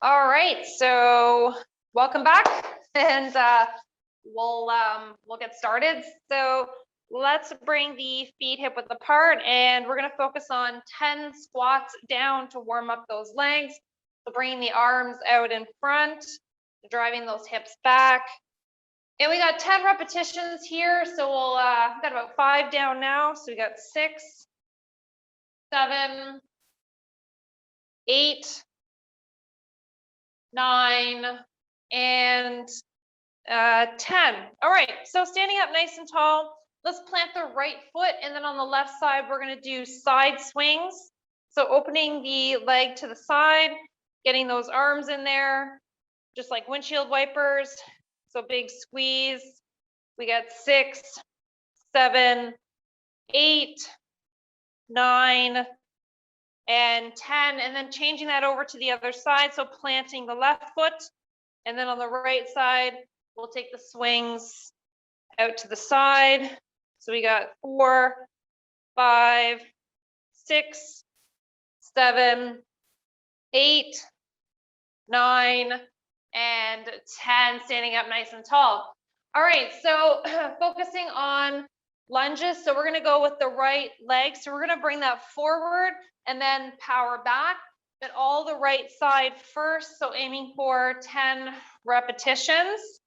All right, so welcome back, and we'll get started. So let's bring the feet hip width apart, and we're going to focus on 10 squats down to warm up those legs. So bringing the arms out in front, driving those hips back. And we got 10 repetitions here, so we'll got about 5 down now. So we got 6, 7, 8, 9, and 10. All right, so standing up nice and tall, let's plant the right foot, and then on the left side, we're gonna do side swings. So opening the leg to the side, getting those arms in there, just like windshield wipers. So big squeeze. We got 6, 7, 8, 9, and 10, and then changing that over to the other side. So planting the left foot, and then on the right side, we'll take the swings out to the side. So we got 4, 5, 6, 7, 8, 9, and 10, standing up nice and tall. All right, so focusing on lunges. So we're gonna go with the right leg. So we're gonna bring that forward and then power back, but all the right side first. So aiming for 10 repetitions.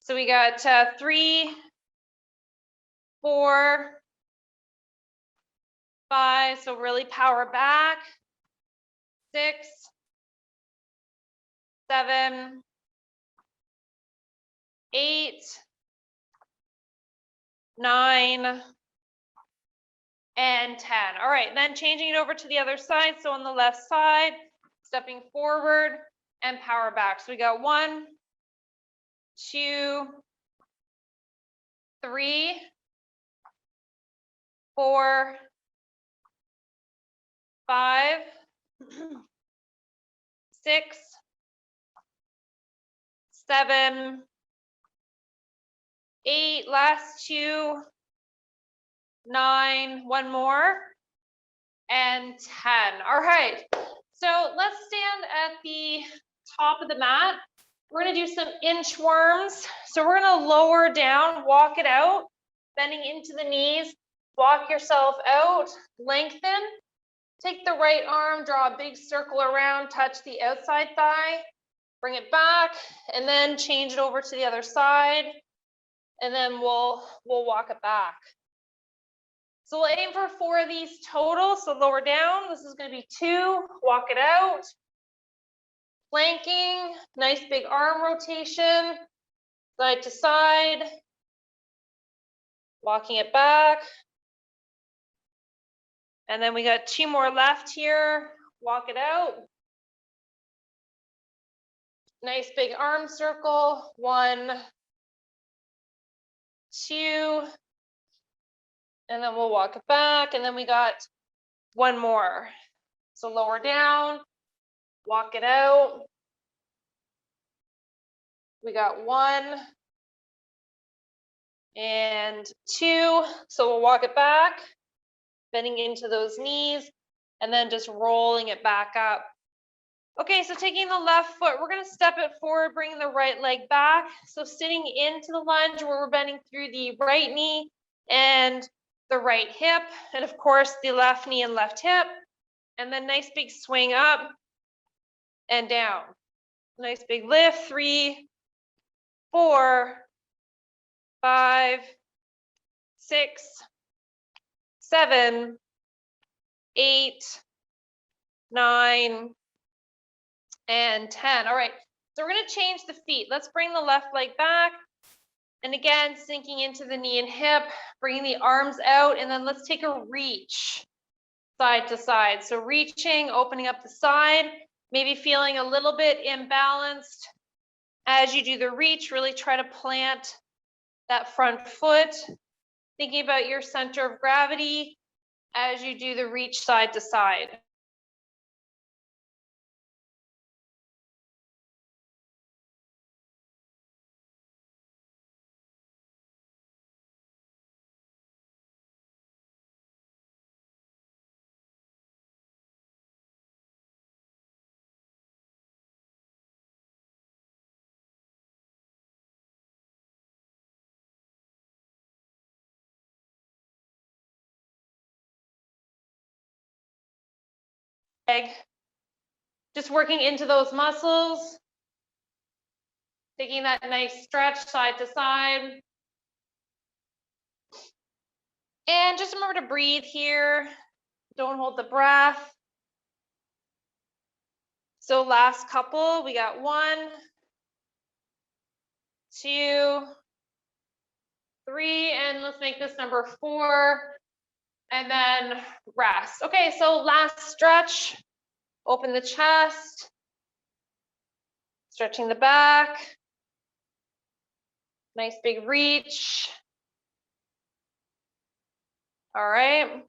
So we got 3, 4, 5, so really power back. 6, 7, 8, 9, and 10. All right, then changing it over to the other side. So on the left side, stepping forward and power back. So we got 1, 2, 3, 4, 5, 6, 7, 8, last 2, 9, one more, and 10. All right, so let's stand at the top of the mat. We're gonna do some inchworms. So we're gonna lower down, walk it out, bending into the knees, walk yourself out, lengthen, take the right arm, draw a big circle around, touch the outside thigh, bring it back, and then change it over to the other side, and then we'll walk it back. So we'll aim for 4 of these total. So lower down, this is gonna be 2, walk it out. Planking, nice big arm rotation, side to side. Walking it back. And then we got 2 more left here, walk it out. Nice big arm circle, 1, 2, and then we'll walk it back, and then we got 1 more. So lower down, walk it out. We got 1 and 2, so we'll walk it back, bending into those knees, and then just rolling it back up. Okay, so taking the left foot, we're gonna step it forward, bringing the right leg back. So sitting into the lunge where we're bending through the right knee and the right hip, and of course the left knee and left hip, and then nice big swing up and down. Nice big lift, 3, 4, 5, 6, 7, 8, 9, and 10. All right, so we're gonna change the feet. Let's bring the left leg back. And again, sinking into the knee and hip, bringing the arms out, and then let's take a reach side to side. So reaching, opening up the side, maybe feeling a little bit imbalanced. As you do the reach, really try to plant that front foot, thinking about your center of gravity as you do the reach side to side. leg. Just working into those muscles. Taking that nice stretch side to side. And just remember to breathe here. Don't hold the breath. So last couple, we got 1, 2, 3, and let's make this number 4, and then rest. Okay, so last stretch, open the chest, stretching the back, nice big reach. All right.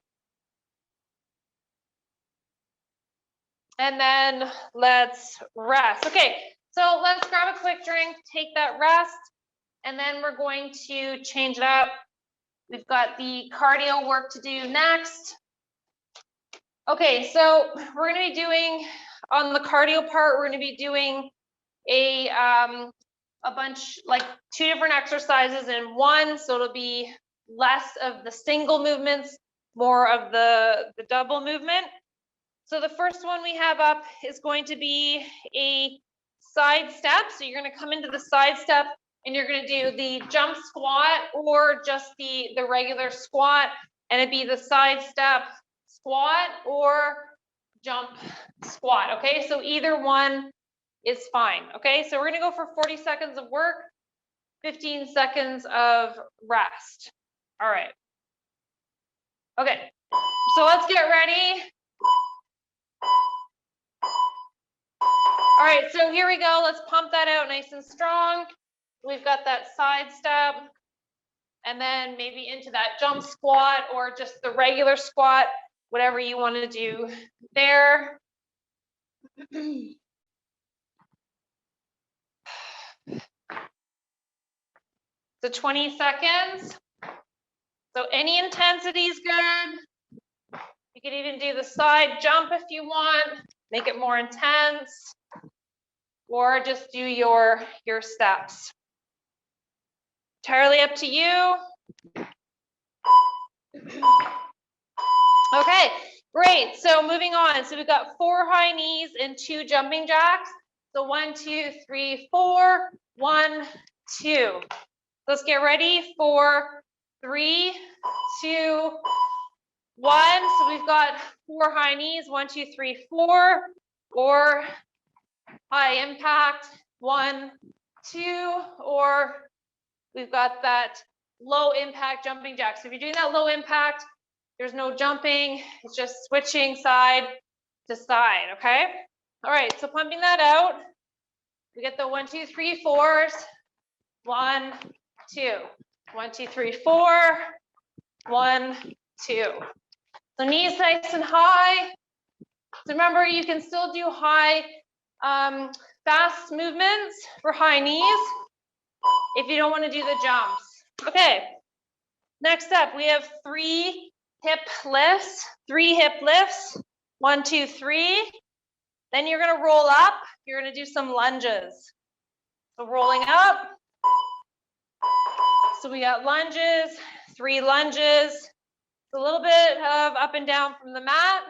And then let's rest. Okay, so let's grab a quick drink, take that rest, and then we're going to change it up. We've got the cardio work to do next. Okay, so we're going to be doing, on the cardio part, we're going to be doing a bunch, like 2 different exercises in one. So it'll be less of the single movements, more of the double movement. So the first one we have up is going to be a side step. So you're going to come into the side step and you're going to do the jump squat or just the regular squat, and it'd be the side step squat or jump squat. Okay, so either one is fine. Okay, so we're going to go for 40 seconds of work, 15 seconds of rest. All right. Okay, so let's get ready. All right, so here we go. Let's pump that out nice and strong. We've got that side step, and then maybe into that jump squat or just the regular squat, whatever you want to do there. So 20 seconds. So any intensity is good. You could even do the side jump if you want, make it more intense, or just do your steps. Entirely up to you. Okay, great. So moving on. So we've got 4 high knees and 2 jumping jacks. So 1, 2, 3, 4, 1, 2. Let's get ready for 3, 2, 1. So we've got 4 high knees, 1, 2, 3, 4, or high impact, 1, 2, or we've got that low impact jumping jack. So if you're doing that low impact, there's no jumping, it's just switching side to side, okay? All right, so pumping that out, we get the 1, 2, 3, 4s, 1, 2, 1, 2, 3, 4, 1, 2. So knees nice and high. So remember, you can still do high, fast movements for high knees if you don't want to do the jumps. Okay, next up, we have 3 hip lifts, 3 hip lifts, 1, 2, 3. Then you're going to roll up. You're going to do some lunges. So rolling up. So we got lunges, 3 lunges. A little bit of up and down from the mat.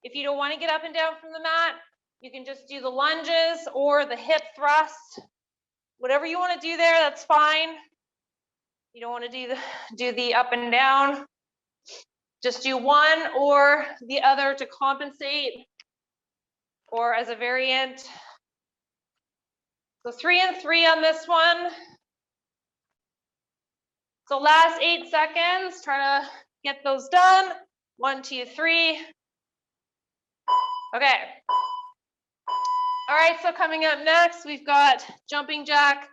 If you don't want to get up and down from the mat, you can just do the lunges or the hip thrust. Whatever you want to do there, that's fine. You don't want to do the up and down. Just do one or the other to compensate, or as a variant. So 3 and 3 on this one. So last 8 seconds, try to get those done. 1, 2, 3. Okay. All right, so coming up next, we've got jumping jack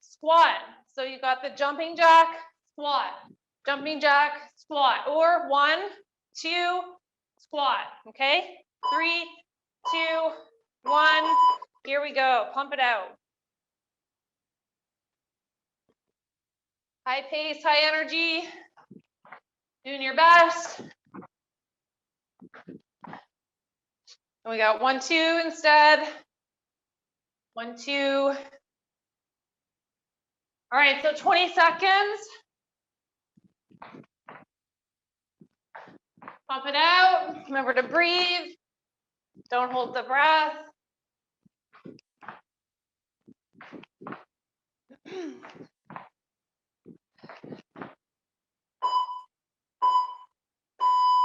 squat. So you've got the jumping jack squat, jumping jack squat, or 1, 2, squat. Okay, 3, 2, 1. Here we go. Pump it out. High pace, high energy. Doing your best. And we got 1, 2 instead. 1, 2. All right, so 20 seconds. Pump it out. Remember to breathe. Don't hold the breath.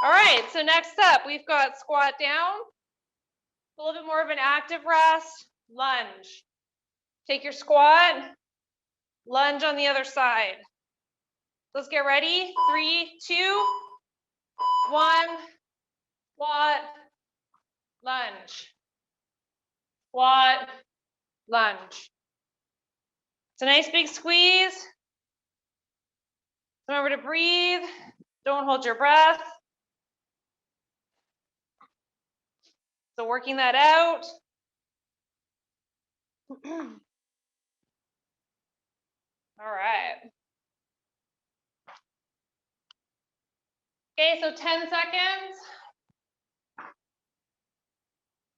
All right, so next up, we've got squat down, a little bit more of an active rest, lunge. Take your squat, lunge on the other side. Let's get ready. 3, 2, 1, squat, lunge. Squat, lunge. It's a nice big squeeze. Remember to breathe. Don't hold your breath. So working that out. All right. Okay, so 10 seconds.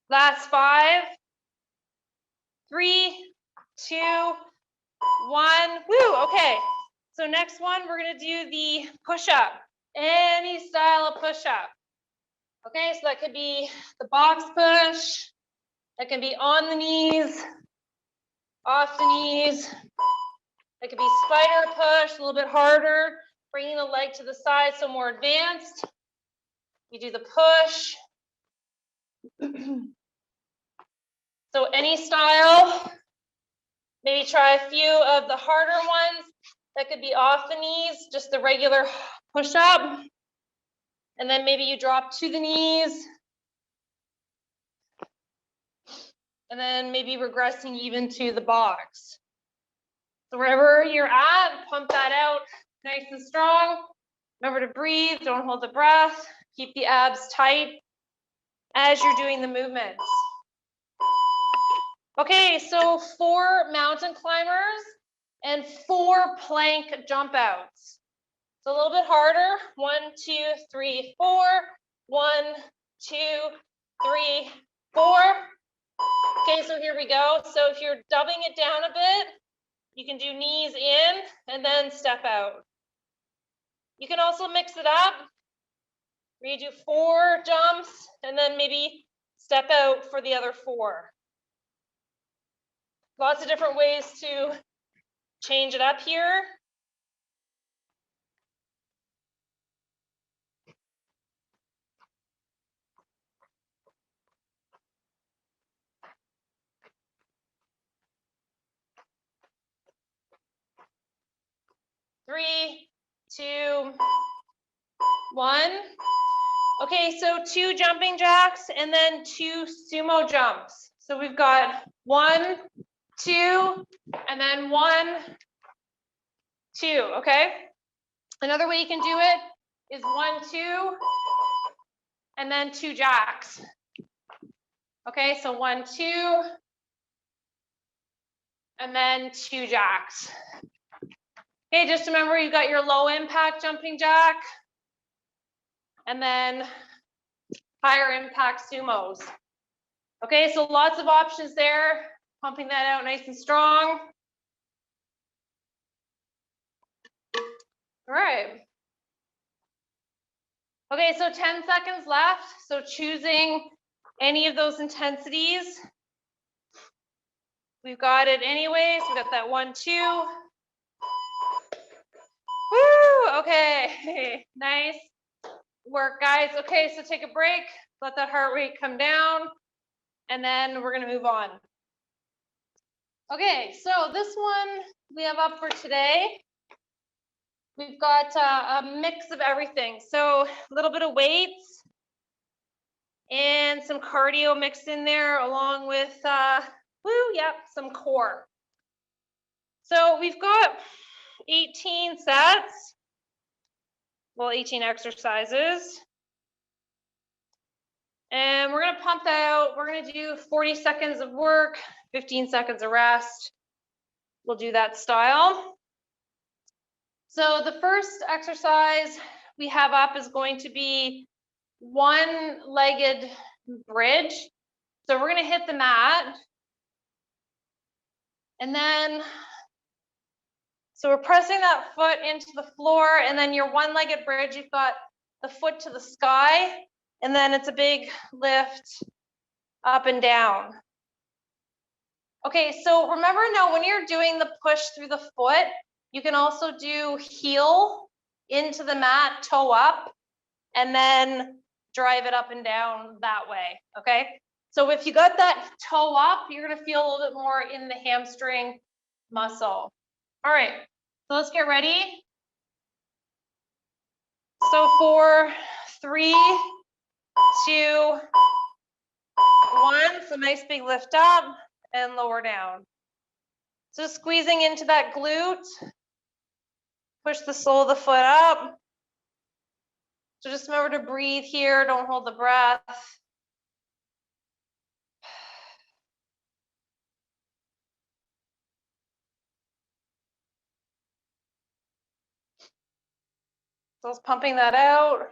Last 5, 3, 2, 1. Woo, okay. So next one, we're gonna do the push-up. Any style of push-up. Okay, so that could be the box push. That can be on the knees, off the knees. It could be spider push, a little bit harder, bringing the leg to the side, so more advanced. You do the push. So any style, maybe try a few of the harder ones. That could be off the knees, just the regular push-up. And then maybe you drop to the knees. And then maybe regressing even to the box. So wherever you're at, pump that out nice and strong. Remember to breathe, don't hold the breath. Keep the abs tight as you're doing the movements. Okay, so 4 mountain climbers and 4 plank jump outs. So a little bit harder. 1, 2, 3, 4. 1, 2, 3, 4. Okay, so here we go. So if you're dubbing it down a bit, you can do knees in and then step out. You can also mix it up, where you do 4 jumps and then maybe step out for the other 4. Lots of different ways to change it up here. Three, 2, 1. Okay, so 2 jumping jacks and then 2 sumo jumps. So we've got 1, 2, and then 1, 2, okay? Another way you can do it is 1, 2, and then 2 jacks. Okay, so 1, 2, and then 2 jacks. Okay, just remember you've got your low impact jumping jack, and then higher impact sumos. Okay, so lots of options there. Pumping that out nice and strong. All right. Okay, so 10 seconds left. So choosing any of those intensities. We've got it anyways. We got that 1, 2. Woo, okay, nice work, guys. Okay, so take a break, let that heart rate come down, and then we're gonna move on. Okay, so this one we have up for today. We've got a mix of everything. So a little bit of weights and some cardio mixed in there, along with, some core. So we've got 18 sets, well, 18 exercises. And we're gonna pump that out. We're gonna do 40 seconds of work, 15 seconds of rest. We'll do that style. So the first exercise we have up is going to be one-legged bridge. So we're gonna hit the mat. And then, so we're pressing that foot into the floor, and then your one-legged bridge, you've got the foot to the sky, and then it's a big lift up and down. Okay, so remember now when you're doing the push through the foot, you can also do heel into the mat, toe up, and then drive it up and down that way, okay? So if you got that toe up, you're gonna feel a little bit more in the hamstring muscle. All right, so let's get ready. So for 3, 2, 1, so nice big lift up and lower down. So squeezing into that glute, push the sole of the foot up. So just remember to breathe here, don't hold the breath. So it's pumping that out.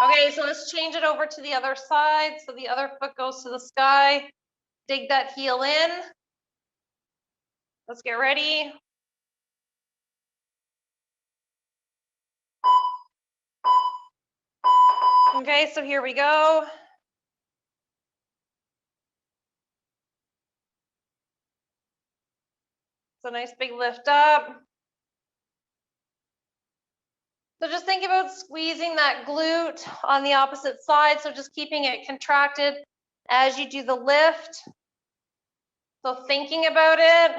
Okay, so let's change it over to the other side. So the other foot goes to the sky. Dig that heel in. Let's get ready. Okay, so here we go. So nice big lift up. So just think about squeezing that glute on the opposite side. So just keeping it contracted as you do the lift. So thinking about it,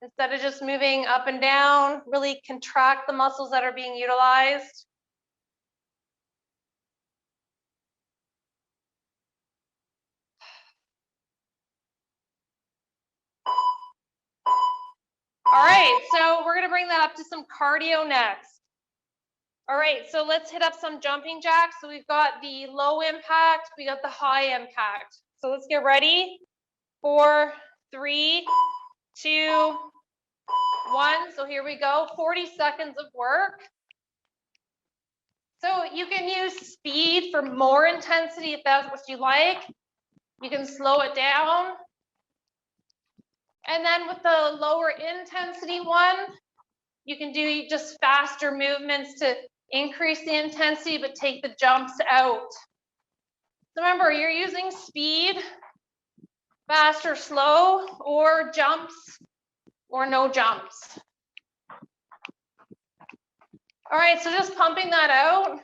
instead of just moving up and down, really contract the muscles that are being utilized. All right, so we're gonna bring that up to some cardio next. All right, so let's hit up some jumping jacks. So we've got the low impact, we got the high impact. So let's get ready. 4, 3, 2, 1. So here we go, 40 seconds of work. So you can use speed for more intensity if that's what you like. You can slow it down. And then with the lower intensity one, you can do just faster movements to increase the intensity, but take the jumps out. So remember, you're using speed, fast or slow, or jumps, or no jumps. All right, so just pumping that out.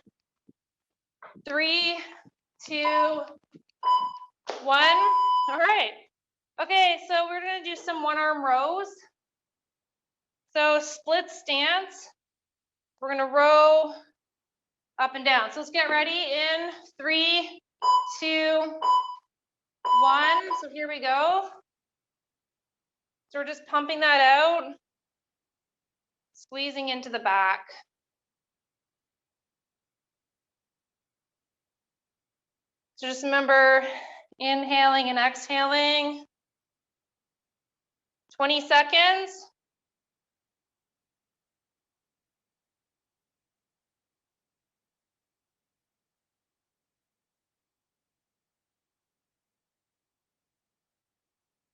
3, 2, 1. All right. Okay, so we're gonna do some one-arm rows. So split stance. We're gonna row up and down. So let's get ready in 3, 2, 1. So here we go. So we're just pumping that out, squeezing into the back. So just remember inhaling and exhaling. 20 seconds.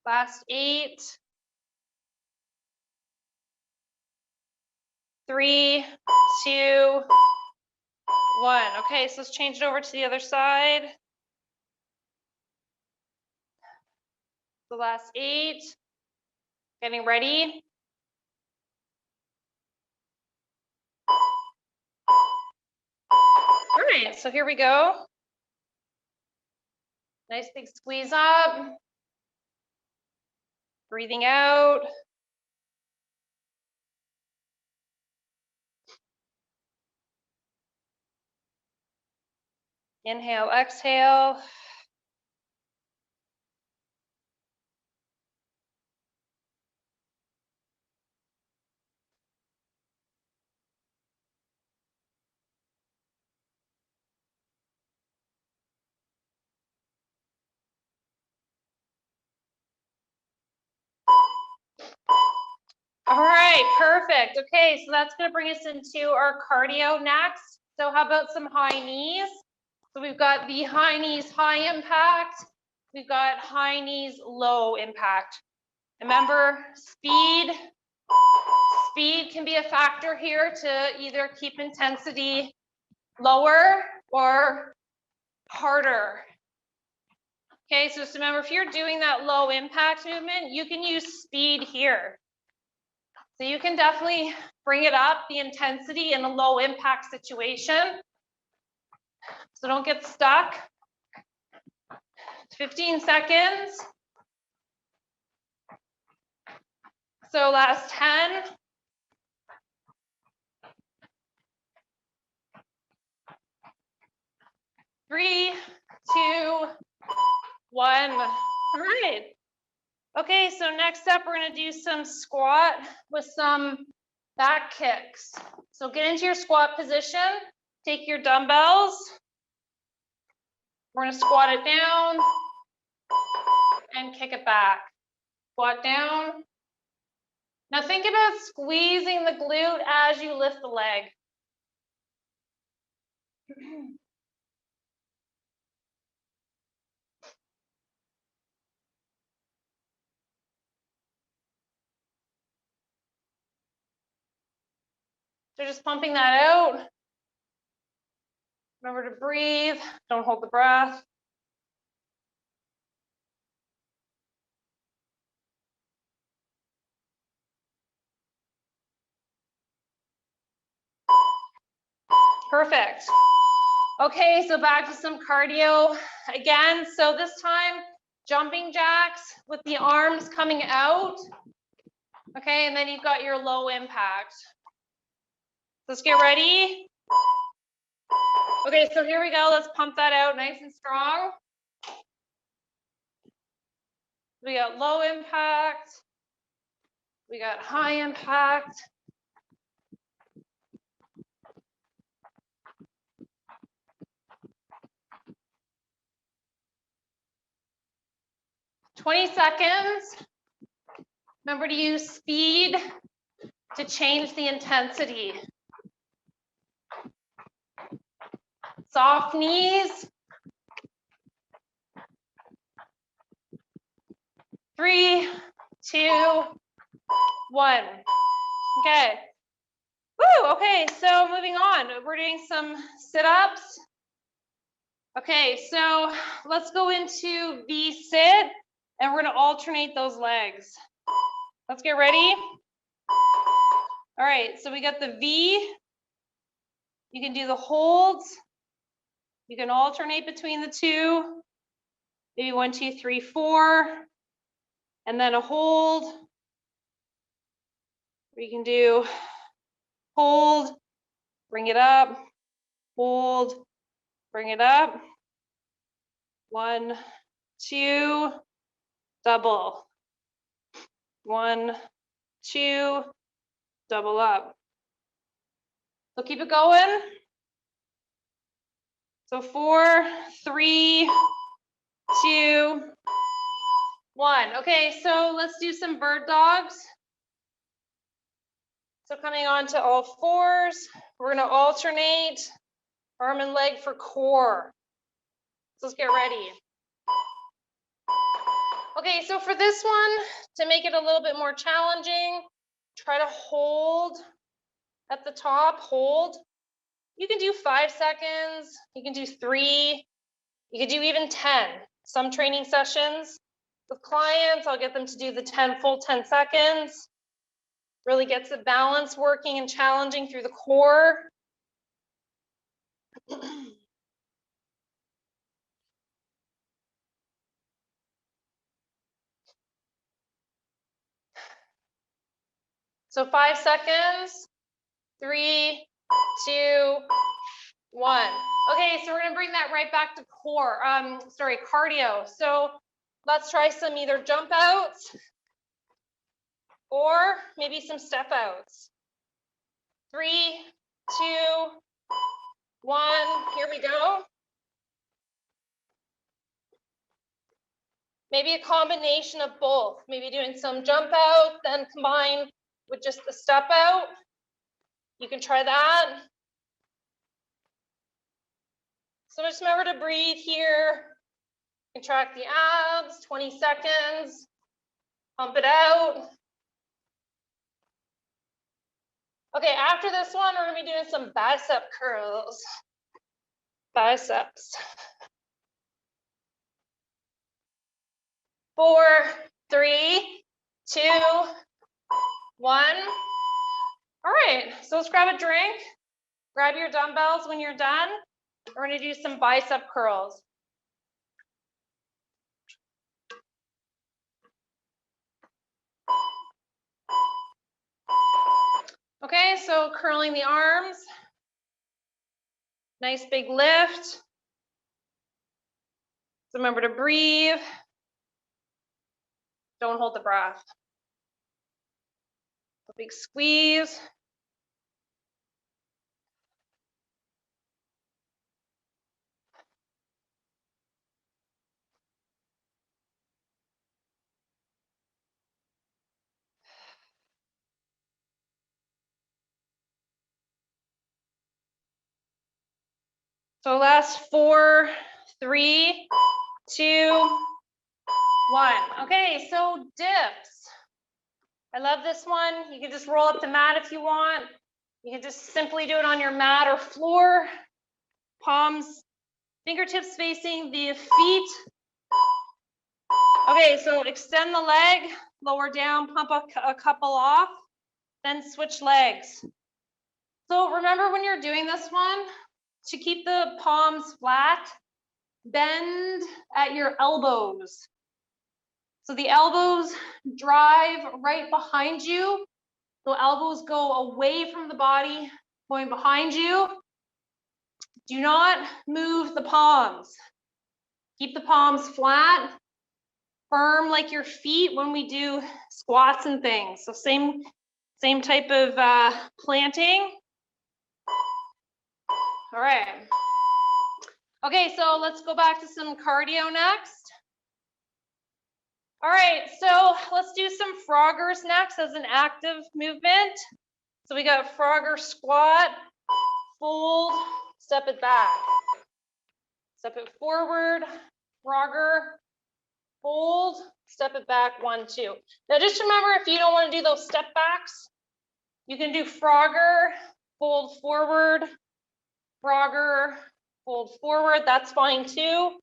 Last 8. 3, 2, 1. Okay, so let's change it over to the other side. The last 8. Getting ready. All right, so here we go. Nice big squeeze up. Breathing out. Inhale, exhale. All right, perfect. Okay, so that's going to bring us into our cardio next. So how about some high knees? So we've got the high knees, high impact. we've got high knees, low impact. Remember, speed can be a factor here to either keep intensity lower or harder. Okay, so just remember, if you're doing that low impact movement, you can use speed here. So you can definitely bring it up, the intensity in a low impact situation. So don't get stuck. 15 seconds. So last 10. Three, two, one. All right. Okay, so next up, we're gonna do some squat with some back kicks. So get into your squat position, take your dumbbells. We're gonna squat it down and kick it back. Squat down. Now think about squeezing the glute as you lift the leg. So just pumping that out. Remember to breathe, don't hold the breath. Perfect. Okay, so back to some cardio again. So this time, jumping jacks with the arms coming out. Okay, and then you've got your low impact. Let's get ready. Okay, so here we go. Let's pump that out nice and strong. We got low impact. We got high impact. "20 seconds. Remember to use speed to change the intensity. Soft knees. 3, 2, 1. Okay. Woo, okay, so moving on. We're doing some sit-ups. Okay, so let's go into V-sit, and we're gonna alternate those legs. Let's get ready. All right, so we got the V. You can do the holds. You can alternate between the two. Maybe 1, 2, 3, 4. And then a hold. You can do hold, bring it up, hold, bring it up. 1, 2, double. 1, 2, double up. So keep it going. So 4, 3, 2, 1. Okay, so let's do some bird dogs. So coming on to all fours, we're gonna alternate arm and leg for core. So let's get ready. Okay, so for this one, to make it a little bit more challenging, try to hold at the top, hold. You can do 5 seconds, you can do 3, you can do even 10. Some training sessions with clients, I'll get them to do the full 10 seconds. Really gets the balance working and challenging through the core. So 5 seconds, 3, 2, 1. Okay, so we're gonna bring that right back to core, cardio. So let's try some either jump outs or maybe some step outs. 3, 2, 1, here we go. Maybe a combination of both, maybe doing some jump out, then combined with just the step out. You can try that. So just remember to breathe here Contract the abs, 20 seconds. Pump it out. Okay, after this one, we're gonna be doing some bicep curls. Biceps. 4, 3, 2, 1. All right, so let's grab a drink. Grab your dumbbells when you're done. We're gonna do some bicep curls. Okay, so curling the arms. Nice big lift. So remember to breathe. Don't hold the breath. A big squeeze. So last 4, 3, 2, 1. Okay, so dips. I love this one. You can just roll up the mat if you want. You can just simply do it on your mat or floor. Palms, fingertips facing the feet. Okay, so extend the leg, lower down, pump a couple off, then switch legs. So remember when you're doing this one, to keep the palms flat, bend at your elbows. So the elbows drive right behind you. So elbows go away from the body, going behind you. Do not move the palms. Keep the palms flat, firm like your feet when we do squats and things. So same type of planting. All right. Okay, so let's go back to some cardio next. All right, so let's do some Froggers next as an active movement. So we got Frogger squat, fold, step it back. Step it forward, Frogger, fold, step it back, 1, 2. Now just remember, if you don't want to do those step backs, you can do Frogger, fold forward, Frogger, fold forward, that's fine too.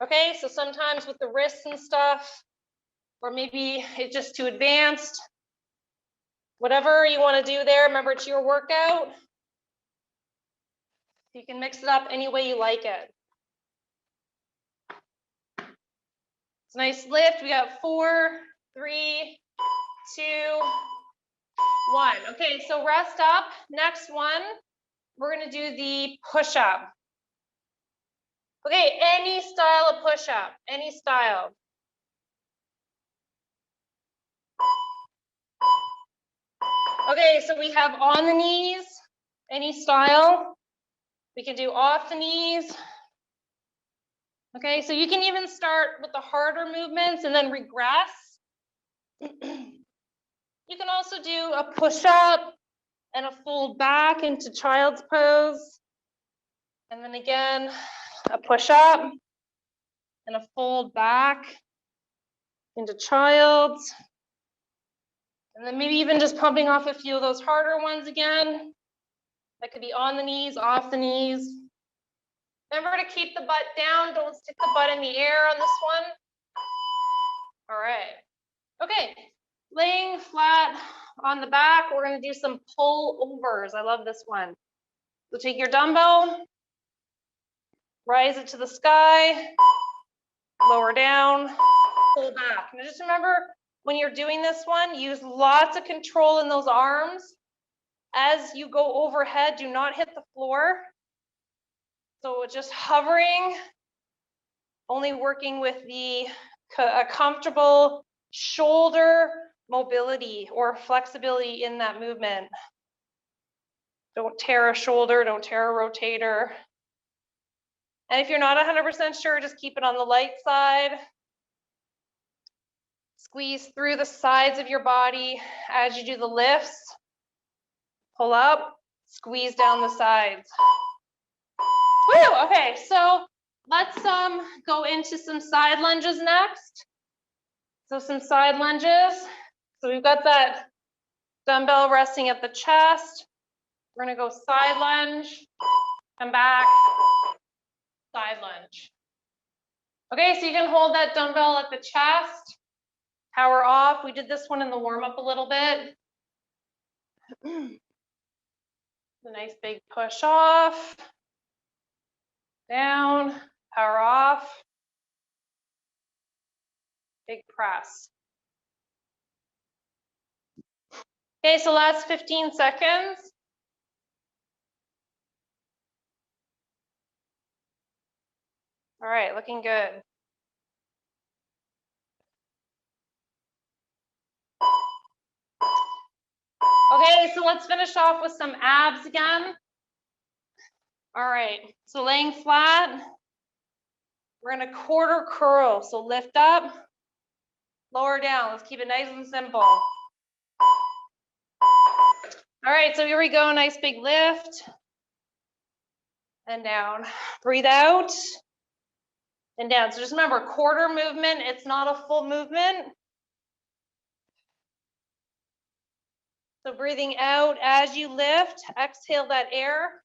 Okay, so sometimes with the wrists and stuff, or maybe it's just too advanced, whatever you want to do there, remember it's your workout. You can mix it up any way you like it. It's a nice lift. We got 4, 3, 2, 1. Okay, so rest up. Next one, we're going to do the push-up. Okay, any style of push-up, any style. Okay, so we have on the knees, any style. We can do off the knees. Okay, so you can even start with the harder movements and then regress. You can also do a push-up and a fold back into child's pose. And then again, a push-up and a fold back into child's. And then maybe even just pumping off a few of those harder ones again. That could be on the knees, off the knees. Remember to keep the butt down. Don't stick the butt in the air on this one. All right. Okay, laying flat on the back, we're going to do some pull-overs. I love this one. So take your dumbbell, rise it to the sky, lower down, pull back. Now just remember, when you're doing this one, use lots of control in those arms. As you go overhead, do not hit the floor. So just hovering, only working with a comfortable shoulder mobility or flexibility in that movement. Don't tear a shoulder, don't tear a rotator. And if you're not 100% sure, just keep it on the light side. Squeeze through the sides of your body as you do the lifts. Pull up, squeeze down the sides. Woo! Okay, so Let's go into some side lunges next. So some side lunges. So we've got that dumbbell resting at the chest. We're gonna go side lunge, come back, side lunge. Okay, so you can hold that dumbbell at the chest, power off. We did this one in the warm-up a little bit. A nice big push off, down, power off, big press. Okay, so last 15 seconds. All right, looking good. Okay, so let's finish off with some abs again. All right, so laying flat, we're gonna quarter curl. So lift up, lower down. Let's keep it nice and simple. All right, so here we go, nice big lift. And down, breathe out and down. So just remember, quarter movement, it's not a full movement. So breathing out as you lift, exhale that air.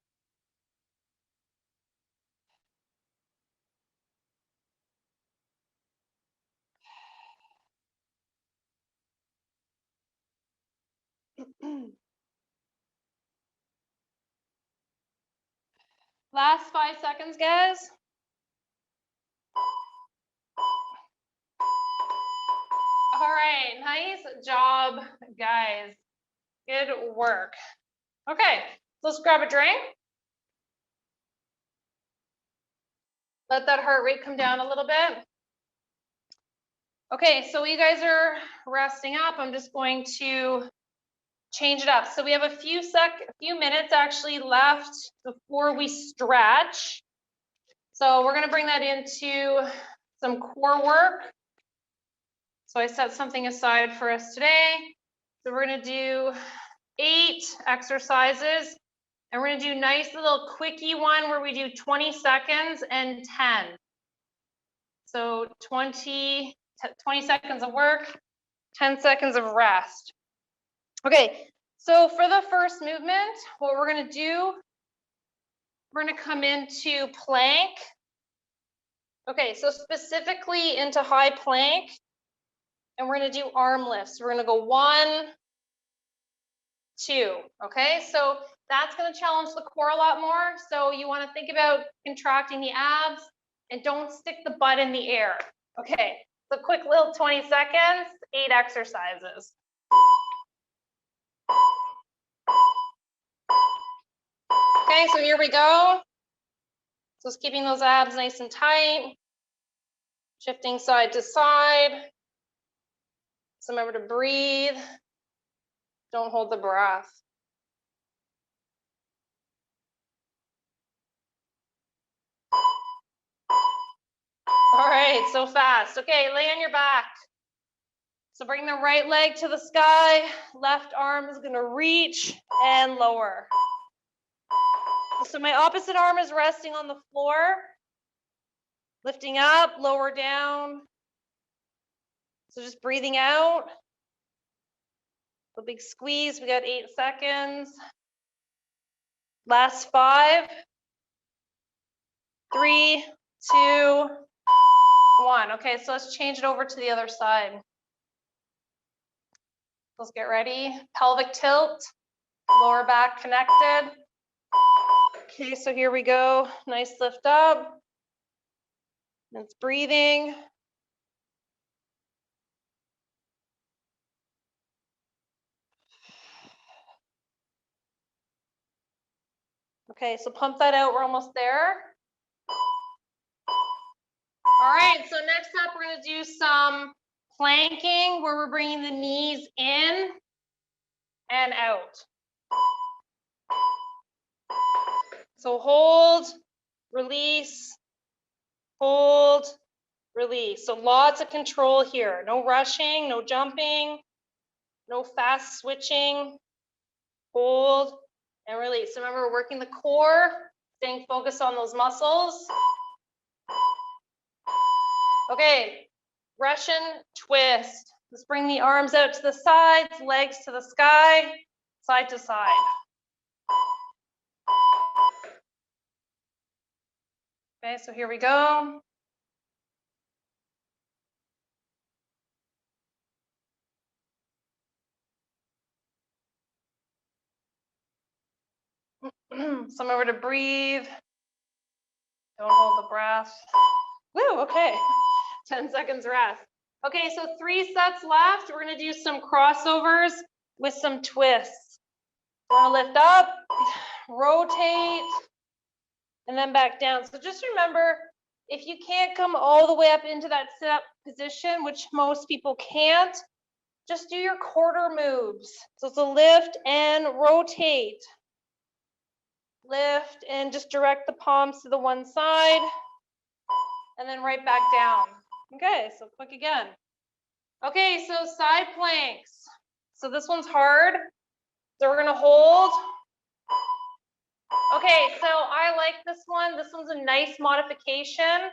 Last 5 seconds, guys. All right, nice job, guys. Good work. Okay, let's grab a drink. Let that heart rate come down a little bit. Okay, so you guys are resting up. I'm just going to change it up. So we have a few minutes actually left before we stretch. So we're gonna bring that into some core work. So I set something aside for us today. So we're gonna do 8 exercises, and we're gonna do nice little quickie one where we do 20 seconds and 10. So 20 seconds of work, 10 seconds of rest. Okay, so for the first movement, what we're gonna do, we're gonna come into plank. Okay, so specifically into high plank, and we're gonna do arm lifts. We're gonna go 1, 2, okay? So that's gonna challenge the core a lot more. So you wanna think about contracting the abs and don't stick the butt in the air. Okay, so quick little 20 seconds, 8 exercises. Okay, so here we go. So it's keeping those abs nice and tight, shifting side to side. So remember to breathe. Don't hold the breath. All right, so fast. Okay, lay on your back. So bring the right leg to the sky. Left arm is gonna reach and lower. So my opposite arm is resting on the floor. Lifting up, lower down. So just breathing out. A big squeeze, we got 8 seconds. Last 5, 3, 2, 1. Okay, so let's change it over to the other side. Let's get ready. Pelvic tilt, lower back connected. Okay, so here we go. Nice lift up. It's breathing. Okay, so pump that out. We're almost there. All right, so next up, we're going to do some planking where we're bringing the knees in and out. So hold, release, hold, release. So lots of control here. No rushing, no jumping, no fast switching. Hold and release. So remember, we're working the core, staying focused on those muscles. Okay, Russian twist. Let's bring the arms out to the sides, legs to the sky, side to side. Okay, so here we go. So remember to breathe. Don't hold the breath. Woo, okay. 10 seconds rest. Okay, so 3 sets left. We're gonna do some crossovers with some twists. We're gonna lift up, rotate, and then back down. So just remember, if you can't come all the way up into that sit-up position, which most people can't, just do your quarter moves. So it's a lift and rotate. Lift and just direct the palms to the one side, and then right back down. Okay, so quick again. Okay, so side planks. So this one's hard. So we're gonna hold. Okay, so I like this one. This one's a nice modification.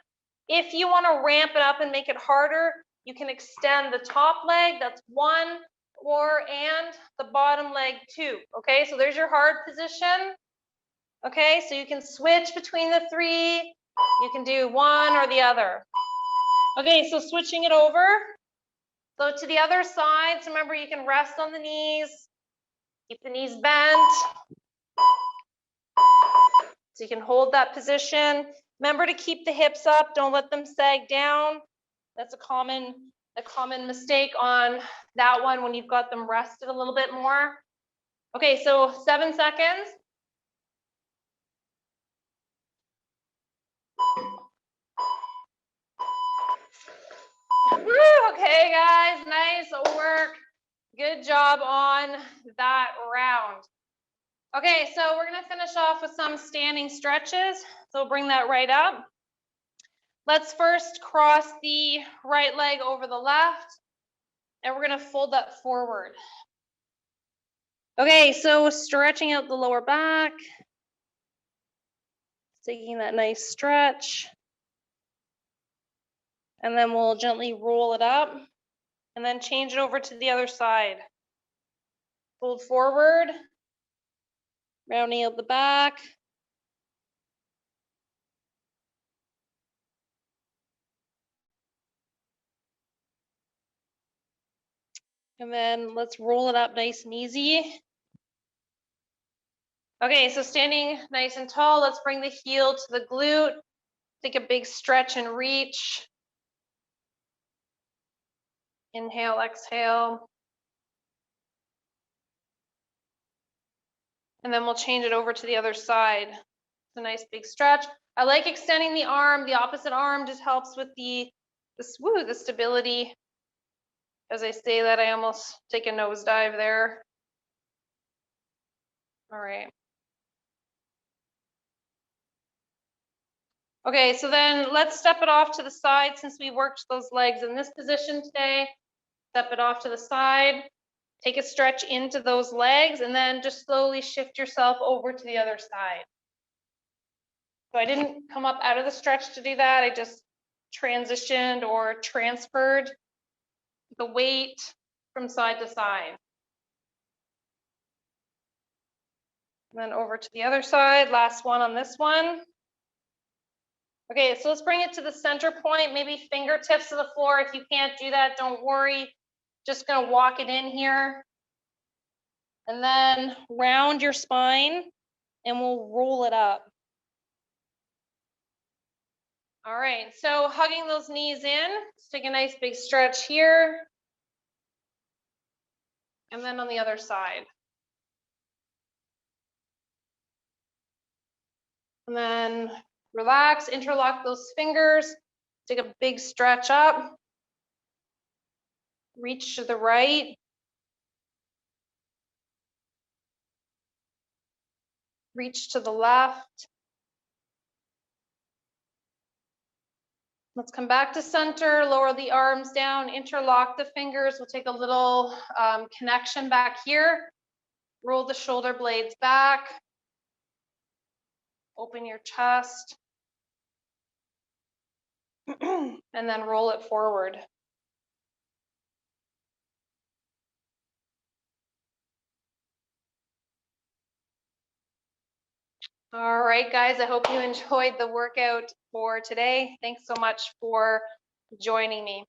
If you want to ramp it up and make it harder, you can extend the top leg, that's 1, and the bottom leg 2. Okay, so there's your hard position. Okay, so you can switch between the 3. You can do one or the other. Okay, so switching it over. So to the other side, so remember you can rest on the knees, keep the knees bent. So you can hold that position. Remember to keep the hips up, don't let them sag down. That's a common mistake on that one when you've got them rested a little bit more. Okay, so 7 seconds. Woo, okay, guys, nice work. Good job on that round. Okay, so we're gonna finish off with some standing stretches. So bring that right up. Let's first cross the right leg over the left, and we're gonna fold that forward. Okay, so stretching out the lower back, taking that nice stretch, and then we'll gently roll it up, and then change it over to the other side. Fold forward, rounding out the back. And then let's roll it up nice and easy. Okay, so standing nice and tall, let's bring the heel to the glute. Take a big stretch and reach. Inhale, exhale. And then we'll change it over to the other side. It's a nice big stretch. I like extending the arm. The opposite arm just helps with the stability. As I say that, I almost take a nosedive there. All right. Okay, so then let's step it off to the side since we worked those legs in this position today. Step it off to the side. Take a stretch into those legs and then just slowly shift yourself over to the other side. So I didn't come up out of the stretch to do that. I just transitioned or transferred the weight from side to side. And then over to the other side, last one on this one. Okay, so let's bring it to the center point, maybe fingertips to the floor. If you can't do that, don't worry. Just gonna walk it in here. And then round your spine and we'll roll it up. All right, so hugging those knees in, let's take a nice big stretch here. And then on the other side. And then relax, interlock those fingers, take a big stretch up. Reach to the right. Reach to the left. Let's come back to center, lower the arms down, interlock the fingers. We'll take a little connection back here. Roll the shoulder blades back. Open your chest. and then roll it forward. All right, guys, I hope you enjoyed the workout for today. Thanks so much for joining me.